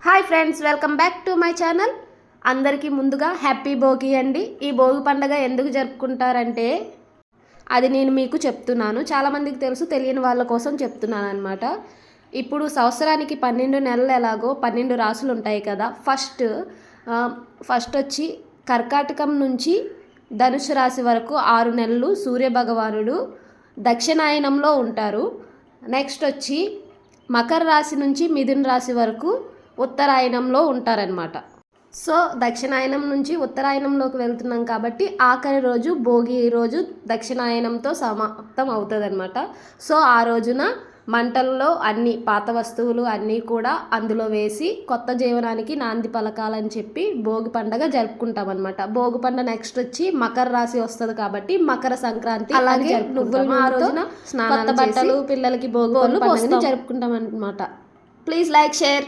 Hi friends, welcome back to my channel. అందరికీ ముందుగా happy Bhogi అండి. ఈ భోగి పండుగ ఎందుకు జరుపుకుంటారంటే అది నేను మీకు చెప్తున్నాను. చాలామందికి తెలుసు, తెలియని వాళ్ళ కోసం చెప్తున్నాను అనమాట. ఇప్పుడు సంవత్సరానికి 12 నెలలు ఎలాగో 12 రాసులు ఉంటాయి కదా. ఫస్ట్ వచ్చి కర్కాటకం నుంచి ధనుసు రాశి వరకు 6 నెలలు సూర్యభగవానుడు దక్షిణాయనంలో ఉంటారు. నెక్స్ట్ వచ్చి మకర రాశి నుంచి మిథున రాశి వరకు ఉత్తరాయణంలో ఉంటారనమాట. సో దక్షిణాయనం నుంచి ఉత్తరాయణంలోకి వెళ్తున్నాం కాబట్టి ఆఖరి రోజు భోగి రోజు దక్షిణాయనంతో సమాప్తం అవుతుంది అనమాట. సో ఆ రోజున మంటల్లో అన్ని పాత వస్తువులు అన్నీ కూడా అందులో వేసి కొత్త జీవనానికి నాంది పలకాలని చెప్పి భోగి పండుగ జరుపుకుంటాం అనమాట. భోగి పండుగ నెక్స్ట్ వచ్చి మకర రాశి వస్తుంది కాబట్టి మకర సంక్రాంతి, అలాగే నువ్వులు ఆ రోజున కొత్త బట్టలు, పిల్లలకి భోగి పళ్ళు జరుపుకుంటాం అనమాట. Please like, share.